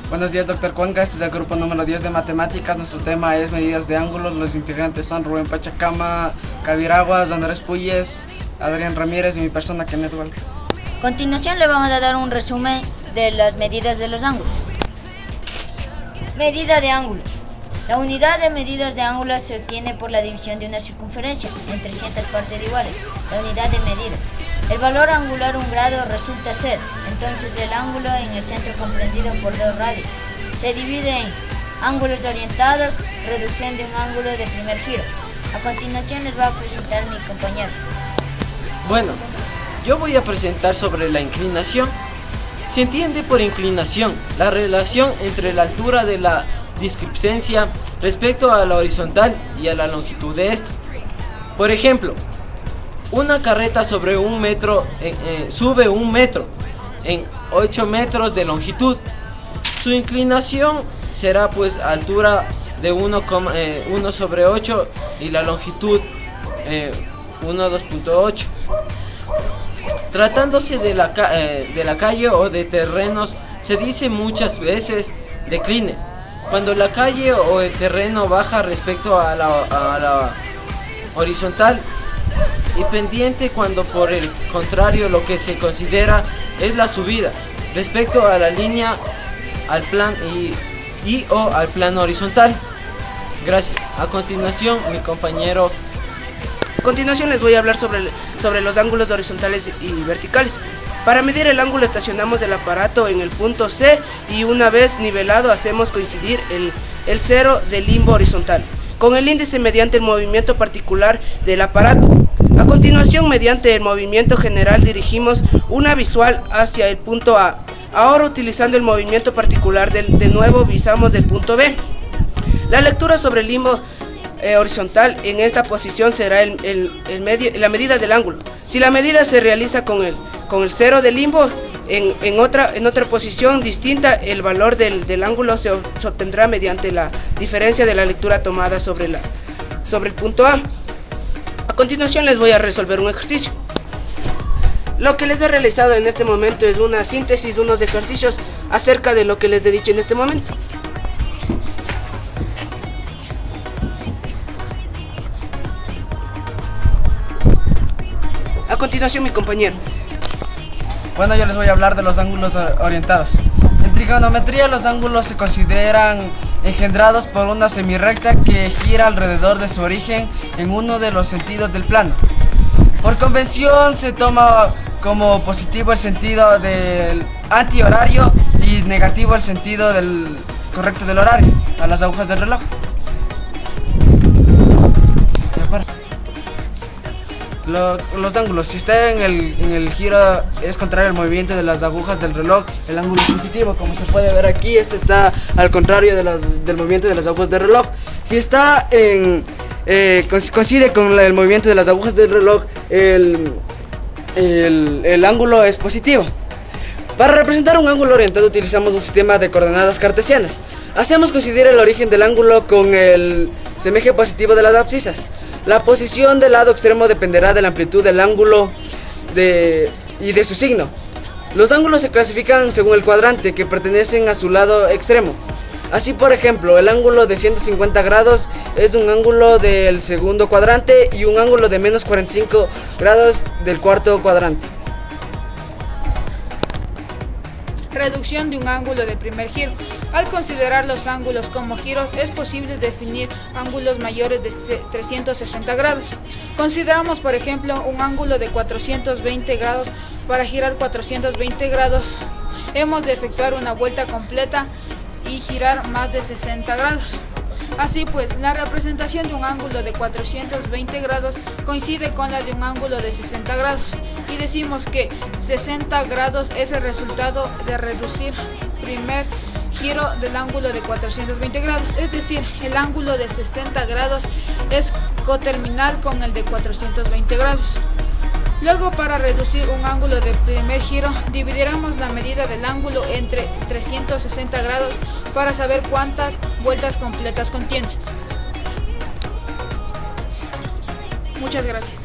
Buenos días, doctor Cuenca. Este es el grupo número 10 de matemáticas. Nuestro tema es medidas de ángulos. Los integrantes son Rubén Pachacama, Cabiraguas, Andrés Puyes, Adrián Ramírez y mi persona, Kenneth Walker. A continuación le vamos a dar un resumen de las medidas de los ángulos. Medida de ángulos. La unidad de medidas de ángulos se obtiene por la división de una circunferencia en 300 partes iguales. La unidad de medida. El valor angular 1 grado resulta ser, entonces el ángulo en el centro comprendido por 2 radios. Se divide en ángulos orientados, reducción de un ángulo de primer giro. A continuación les va a presentar mi compañero. Bueno, yo voy a presentar sobre la inclinación. Se entiende por inclinación la relación entre la altura de la discrepancia respecto a la horizontal y a la longitud de esta. Por ejemplo, una carreta sobre un metro sube 1 metro en 8 metros de longitud. Su inclinación será pues altura de 1 sobre 8 y la longitud 2.8. Tratándose de la calle o de terrenos, se dice muchas veces decline, cuando la calle o el terreno baja respecto a la horizontal, y pendiente cuando por el contrario lo que se considera es la subida respecto a la línea al plan o al plano horizontal. Gracias. A continuación mi compañero. A continuación les voy a hablar sobre los ángulos horizontales y verticales. Para medir el ángulo estacionamos el aparato en el punto C y una vez nivelado hacemos coincidir el cero del limbo horizontal con el índice mediante el movimiento particular del aparato. A continuación, mediante el movimiento general dirigimos una visual hacia el punto A. Ahora, utilizando el movimiento particular de nuevo visamos el punto B. La lectura sobre el limbo horizontal en esta posición será la medida del ángulo. Si la medida se realiza con el cero del limbo, en otra posición distinta, el valor del ángulo se obtendrá mediante la diferencia de la lectura tomada sobre el punto A. A continuación les voy a resolver un ejercicio. Lo que les he realizado en este momento es una síntesis de unos ejercicios acerca de lo que les he dicho en este momento. A continuación mi compañero. Bueno, yo les voy a hablar de los ángulos orientados. En trigonometría los ángulos se consideran engendrados por una semirrecta que gira alrededor de su origen en uno de los sentidos del plano. Por convención se toma como positivo el sentido del antihorario y negativo el sentido correcto del horario a las agujas del reloj. Los ángulos, si está en el giro es contrario al movimiento de las agujas del reloj, el ángulo es positivo. Como se puede ver aquí, este está al contrario del movimiento de las agujas del reloj. Si está coincide con el movimiento de las agujas del reloj, el ángulo es positivo. Para representar un ángulo orientado utilizamos un sistema de coordenadas cartesianas. Hacemos coincidir el origen del ángulo con el semeje positivo de las abscisas. La posición del lado extremo dependerá de la amplitud del ángulo y de su signo. Los ángulos se clasifican según el cuadrante que pertenecen a su lado extremo. Así, por ejemplo, el ángulo de 150 grados es un ángulo del segundo cuadrante y un ángulo de menos 45 grados del cuarto cuadrante. Reducción de un ángulo de primer giro. Al considerar los ángulos como giros, es posible definir ángulos mayores de 360 grados. Consideramos, por ejemplo, un ángulo de 420 grados. Para girar 420 grados, hemos de efectuar una vuelta completa y girar más de 60 grados. Así pues, la representación de un ángulo de 420 grados coincide con la de un ángulo de 60 grados y decimos que 60 grados es el resultado de reducir primer giro del ángulo de 420 grados, es decir, el ángulo de 60 grados es coterminal con el de 420 grados. Luego, para reducir un ángulo de primer giro, dividiremos la medida del ángulo entre 360 grados para saber cuántas vueltas completas contiene. Muchas gracias.